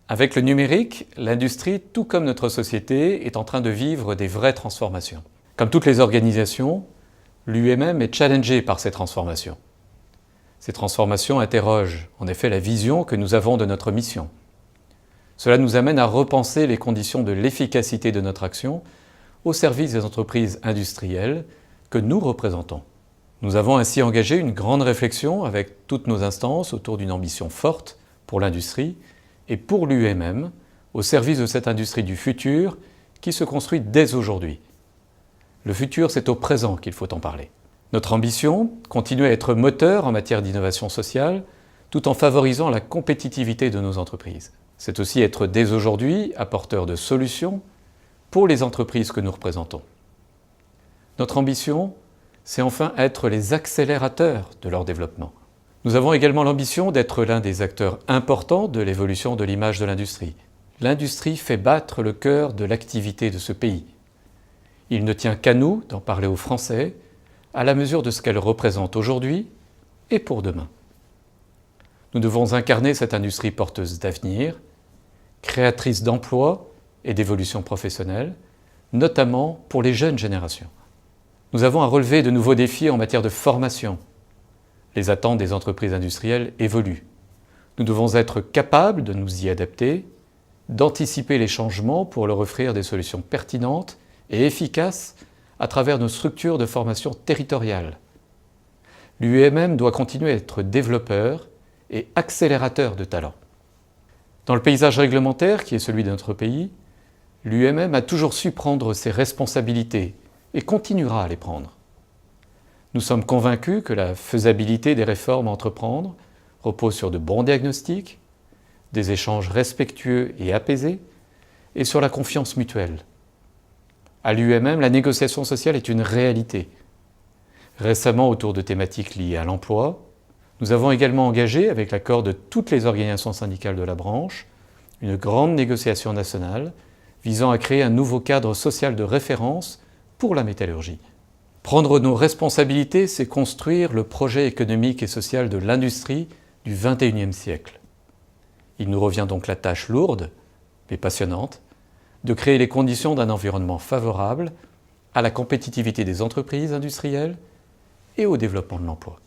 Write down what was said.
Avec le numérique, l'industrie, tout comme notre société, est en train de vivre des vraies transformations. Comme toutes les organisations, l'UMM est challengée par ces transformations. Ces transformations interrogent en effet la vision que nous avons de notre mission. Cela nous amène à repenser les conditions de l'efficacité de notre action au service des entreprises industrielles que nous représentons. Nous avons ainsi engagé une grande réflexion avec toutes nos instances autour d'une ambition forte pour l'industrie et pour l'UMM, au service de cette industrie du futur qui se construit dès aujourd'hui. Le futur, c'est au présent qu'il faut en parler. Notre ambition, continuer à être moteur en matière d'innovation sociale, tout en favorisant la compétitivité de nos entreprises. C'est aussi être dès aujourd'hui apporteur de solutions pour les entreprises que nous représentons. Notre ambition, c'est enfin être les accélérateurs de leur développement. Nous avons également l'ambition d'être l'un des acteurs importants de l'évolution de l'image de l'industrie. L'industrie fait battre le cœur de l'activité de ce pays. Il ne tient qu'à nous d'en parler aux Français, à la mesure de ce qu'elle représente aujourd'hui et pour demain. Nous devons incarner cette industrie porteuse d'avenir, créatrice d'emplois et d'évolution professionnelle, notamment pour les jeunes générations. Nous avons à relever de nouveaux défis en matière de formation. Les attentes des entreprises industrielles évoluent. Nous devons être capables de nous y adapter, d'anticiper les changements pour leur offrir des solutions pertinentes et efficaces à travers nos structures de formation territoriales. L'UMM doit continuer à être développeur et accélérateur de talents. Dans le paysage réglementaire qui est celui de notre pays, l'UMM a toujours su prendre ses responsabilités et continuera à les prendre. Nous sommes convaincus que la faisabilité des réformes à entreprendre repose sur de bons diagnostics, des échanges respectueux et apaisés, et sur la confiance mutuelle. À l'UMM, la négociation sociale est une réalité. Récemment, autour de thématiques liées à l'emploi, nous avons également engagé, avec l'accord de toutes les organisations syndicales de la branche, une grande négociation nationale visant à créer un nouveau cadre social de référence pour la métallurgie. Prendre nos responsabilités, c'est construire le projet économique et social de l'industrie du XXIe siècle. Il nous revient donc la tâche lourde, mais passionnante, de créer les conditions d'un environnement favorable à la compétitivité des entreprises industrielles et au développement de l'emploi.